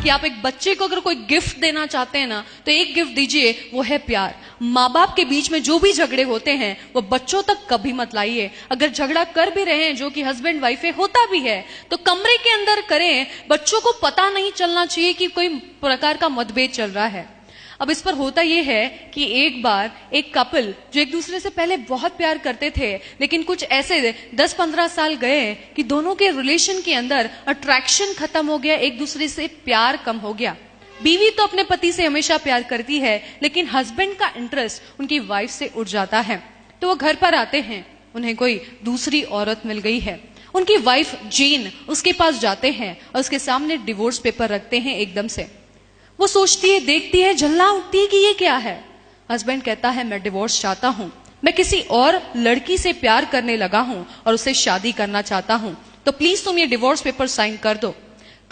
कि आप एक बच्चे को अगर कोई गिफ्ट देना चाहते हैं ना, तो एक गिफ्ट दीजिए, वो है प्यार। माँ बाप के बीच में जो भी झगड़े होते हैं वो बच्चों तक कभी मत लाइए। अगर झगड़ा कर भी रहे हैं, जो कि हस्बैंड वाइफ है, होता भी है, तो कमरे के अंदर करें। बच्चों को पता नहीं चलना चाहिए कि कोई प्रकार का मतभेद चल रहा है। अब इस पर होता यह है कि एक बार एक कपल जो एक दूसरे से पहले बहुत प्यार करते थे, लेकिन कुछ ऐसे 10-15 साल गए कि दोनों के रिलेशन के अंदर अट्रैक्शन खत्म हो गया, एक दूसरे से प्यार कम हो गया। बीवी तो अपने पति से हमेशा प्यार करती है, लेकिन हस्बैंड का इंटरेस्ट उनकी वाइफ से उठ जाता है। तो वो घर पर आते हैं, उन्हें कोई दूसरी औरत मिल गई है। उनकी वाइफ जेन उसके पास जाते हैं और उसके सामने डिवोर्स पेपर रखते हैं। एकदम से वो सोचती है, देखती है, जलना उठती है कि ये क्या है। हस्बैंड कहता है, मैं डिवोर्स चाहता हूं, मैं किसी और लड़की से प्यार करने लगा हूं और उससे शादी करना चाहता हूं, तो प्लीज तुम ये डिवोर्स पेपर साइन कर दो।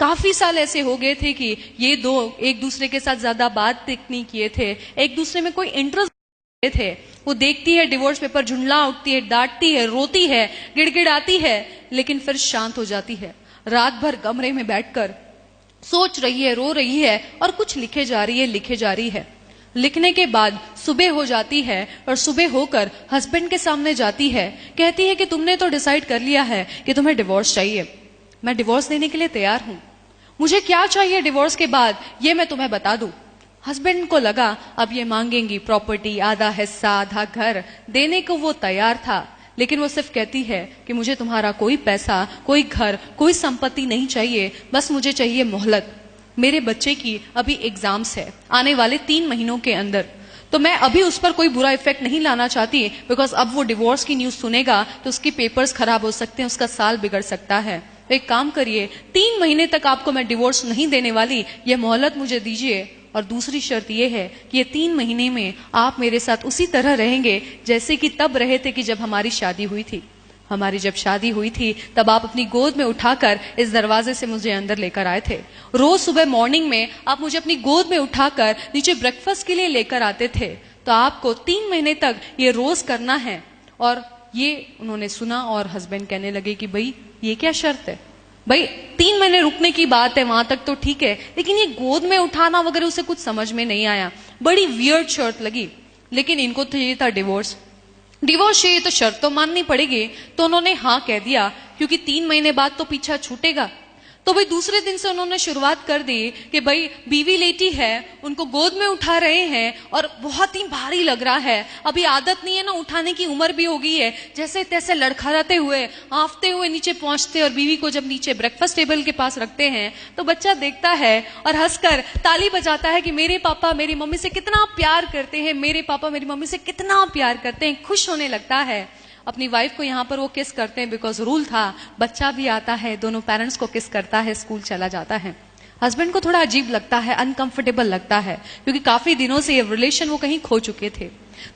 काफी साल ऐसे हो गए थे कि ये दो एक दूसरे के साथ ज्यादा बात नहीं किए थे, एक दूसरे में कोई इंटरेस्ट थे। वो देखती है डिवोर्स पेपर, झुंडला उठती है, डांटती है, रोती है, गिड़गिड़ाती है, लेकिन फिर शांत हो जाती है। रात भर कमरे में बैठकर सोच रही है, रो रही है और कुछ लिखे जा रही है। लिखने के बाद सुबह हो जाती है और सुबह होकर हस्बैंड के सामने जाती है, कहती है कि तुमने तो डिसाइड कर लिया है कि तुम्हें डिवोर्स चाहिए। मैं डिवोर्स देने के लिए तैयार हूं, मुझे क्या चाहिए डिवोर्स के बाद ये मैं तुम्हें बता दूं। हस्बैंड को लगा अब ये मांगेंगी प्रॉपर्टी, आधा हिस्सा, आधा घर। देने को वो तैयार था, लेकिन वो सिर्फ कहती है कि मुझे तुम्हारा कोई पैसा, कोई घर, कोई संपत्ति नहीं चाहिए, बस मुझे चाहिए मोहलत। मेरे बच्चे की अभी एग्जाम्स है आने वाले 3 महीनों के अंदर, तो मैं अभी उस पर कोई बुरा इफेक्ट नहीं लाना चाहती, बिकॉज अब वो डिवोर्स की न्यूज सुनेगा तो उसकी पेपर्स खराब हो सकते हैं, उसका साल बिगड़ सकता है। तो एक काम करिए, 3 महीने तक आपको मैं डिवोर्स नहीं देने वाली, ये मोहलत मुझे दीजिए, और दूसरी शर्त यह है कि ये 3 महीने में आप मेरे साथ उसी तरह रहेंगे जैसे कि तब रहे थे कि जब हमारी शादी हुई थी। हमारी जब शादी हुई थी तब आप अपनी गोद में उठाकर इस दरवाजे से मुझे अंदर लेकर आए थे। रोज सुबह मॉर्निंग में आप मुझे अपनी गोद में उठाकर नीचे ब्रेकफास्ट के लिए लेकर आते थे। तो आपको 3 महीने तक ये रोज करना है। और ये उन्होंने सुना और हस्बैंड कहने लगे कि भाई ये क्या शर्त है, भाई 3 महीने रुकने की बात है, वहां तक तो ठीक है, लेकिन ये गोद में उठाना वगैरह उसे कुछ समझ में नहीं आया, बड़ी वियर्ड शर्त लगी। लेकिन इनको तो ये था डिवोर्स चाहिए तो शर्त तो माननी पड़ेगी। तो उन्होंने हाँ कह दिया, क्योंकि 3 महीने बाद तो पीछा छूटेगा। तो भाई दूसरे दिन से उन्होंने शुरुआत कर दी कि भाई बीवी लेटी है, उनको गोद में उठा रहे हैं और बहुत ही भारी लग रहा है, अभी आदत नहीं है ना, उठाने की उम्र भी हो गई है, जैसे तैसे लड़खड़ाते हुए आंफते हुए नीचे पहुंचते, और बीवी को जब नीचे ब्रेकफास्ट टेबल के पास रखते हैं तो बच्चा देखता है और हंसकर ताली बजाता है कि मेरे पापा मेरी मम्मी से कितना प्यार करते हैं, मेरे पापा मेरी मम्मी से कितना प्यार करते हैं, खुश होने लगता है। अपनी वाइफ को यहाँ पर वो किस करते हैं, बिकॉज रूल था, बच्चा भी आता है, दोनों पेरेंट्स को किस करता है, स्कूल चला जाता है। हस्बैंड को थोड़ा अजीब लगता है, अनकंफर्टेबल लगता है, क्योंकि काफी दिनों से ये रिलेशन वो कहीं खो चुके थे।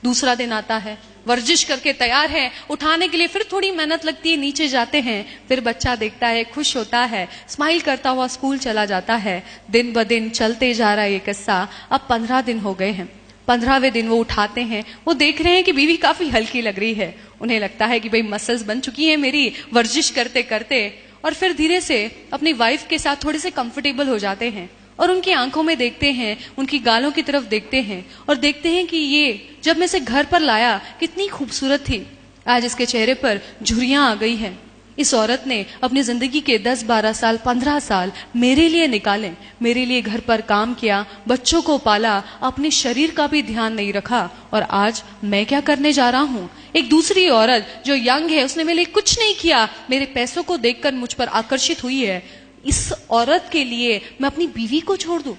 दूसरा दिन आता है, वर्जिश करके तैयार है, उठाने के लिए फिर थोड़ी मेहनत लगती है, नीचे जाते हैं, फिर बच्चा देखता है, खुश होता है, स्माइल करता हुआ स्कूल चला जाता है। दिन ब दिन चलते जा रहा है ये किस्सा। अब 15 दिन हो गए हैं। 15वें दिन वो उठाते हैं, वो देख रहे हैं कि बीवी काफी हल्की लग रही है। उन्हें लगता है कि भाई मसल्स बन चुकी है मेरी वर्जिश करते करते, और फिर धीरे से अपनी वाइफ के साथ थोड़े से कंफर्टेबल हो जाते हैं और उनकी आंखों में देखते हैं, उनकी गालों की तरफ देखते हैं और देखते हैं कि ये जब मैं इसे घर पर लाया कितनी खूबसूरत थी, आज इसके चेहरे पर झुर्रियां आ गई हैं। इस औरत ने अपनी जिंदगी के 10-12 साल 15 साल मेरे लिए निकाले, मेरे लिए घर पर काम किया, बच्चों को पाला, अपने शरीर का भी ध्यान नहीं रखा, और आज मैं क्या करने जा रहा हूं। एक दूसरी औरत जो यंग है, उसने मेरे लिए कुछ नहीं किया, मेरे पैसों को देखकर मुझ पर आकर्षित हुई है, इस औरत के लिए मैं अपनी बीवी को छोड़ दूं।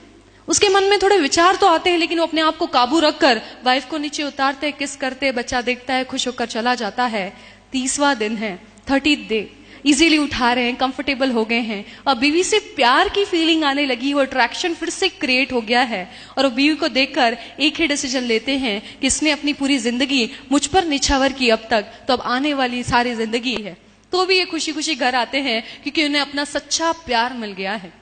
उसके मन में थोड़े विचार तो आते हैं, लेकिन वो अपने आप को काबू रखकर वाइफ को नीचे उतारते, किस करते, बच्चा देखता है, खुश होकर चला जाता है। 30वां दिन है, 30th डे, इजीली उठा रहे हैं, कंफर्टेबल हो गए हैं, और बीवी से प्यार की फीलिंग आने लगी, वो अट्रैक्शन फिर से क्रिएट हो गया है, और वो बीवी को देखकर एक ही डिसीजन लेते हैं कि इसने अपनी पूरी जिंदगी मुझ पर निछावर की अब तक, तो अब आने वाली सारी जिंदगी है। तो भी ये खुशी खुशी घर आते हैं क्योंकि उन्हें अपना सच्चा प्यार मिल गया है।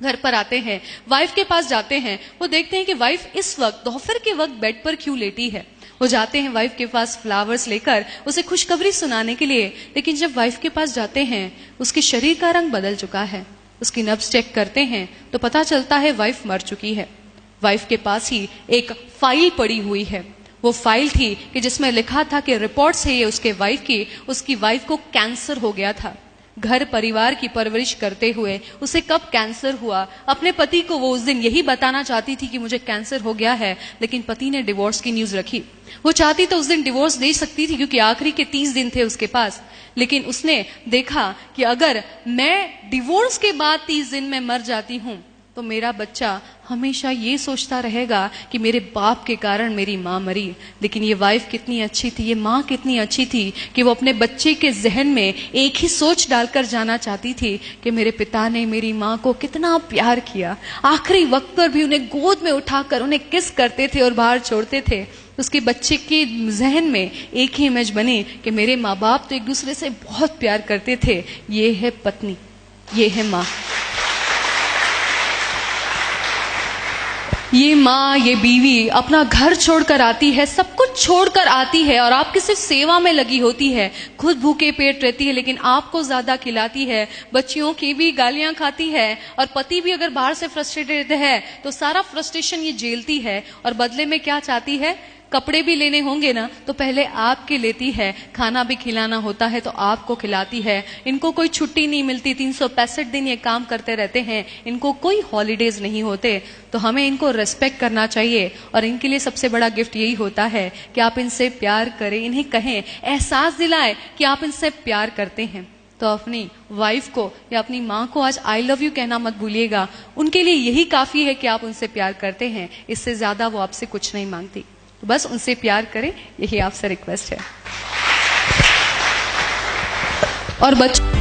घर पर आते हैं, वाइफ के पास जाते हैं, वो देखते हैं कि वाइफ इस वक्त दोपहर के वक्त बेड पर क्यों लेटी है। वो जाते हैं वाइफ के पास फ्लावर्स लेकर उसे खुशखबरी सुनाने के लिए, लेकिन जब वाइफ के पास जाते हैं उसके शरीर का रंग बदल चुका है, उसकी नब्ज चेक करते हैं तो पता चलता है वाइफ मर चुकी है। वाइफ के पास ही एक फाइल पड़ी हुई है। वो फाइल थी कि जिसमें लिखा था कि रिपोर्ट से ये उसके वाइफ की, उसकी वाइफ को कैंसर हो गया था। घर परिवार की परवरिश करते हुए उसे कब कैंसर हुआ, अपने पति को वो उस दिन यही बताना चाहती थी कि मुझे कैंसर हो गया है, लेकिन पति ने डिवोर्स की न्यूज रखी। वो चाहती तो उस दिन डिवोर्स दे सकती थी क्योंकि आखिरी के 30 दिन थे उसके पास, लेकिन उसने देखा कि अगर मैं डिवोर्स के बाद 30 दिन में मर जाती हूं तो मेरा बच्चा हमेशा ये सोचता रहेगा कि मेरे बाप के कारण मेरी माँ मरी। लेकिन ये वाइफ कितनी अच्छी थी, ये माँ कितनी अच्छी थी कि वो अपने बच्चे के जहन में एक ही सोच डालकर जाना चाहती थी कि मेरे पिता ने मेरी माँ को कितना प्यार किया। आखिरी वक्त पर भी उन्हें गोद में उठाकर उन्हें किस करते थे और बाहर छोड़ते थे। उसके बच्चे के जहन में एक ही इमेज बनी कि मेरे माँ बाप तो एक दूसरे से बहुत प्यार करते थे। ये है पत्नी, ये है माँ। ये माँ, ये बीवी अपना घर छोड़कर आती है, सब कुछ छोड़कर आती है और आपकी सिर्फ सेवा में लगी होती है। खुद भूखे पेट रहती है लेकिन आपको ज्यादा खिलाती है, बच्चियों की भी गालियां खाती है और पति भी अगर बाहर से फ्रस्ट्रेटेड है तो सारा फ्रस्ट्रेशन ये झेलती है और बदले में क्या चाहती है, कपड़े भी लेने होंगे ना तो पहले आपके लेती है, खाना भी खिलाना होता है तो आपको खिलाती है। इनको कोई छुट्टी नहीं मिलती, 365 दिन ये काम करते रहते हैं, इनको कोई हॉलीडेज नहीं होते। तो हमें इनको रेस्पेक्ट करना चाहिए और इनके लिए सबसे बड़ा गिफ्ट यही होता है कि आप इनसे प्यार करें, इन्हें कहें, एहसास दिलाएं कि आप इनसे प्यार करते हैं। तो अपनी वाइफ को या अपनी माँ को आज आई लव यू कहना मत भूलिएगा। उनके लिए यही काफी है कि आप उनसे प्यार करते हैं, इससे ज्यादा वो आपसे कुछ नहीं मांगती। तो बस उनसे प्यार करें, यही आपसे रिक्वेस्ट है। और बच्चों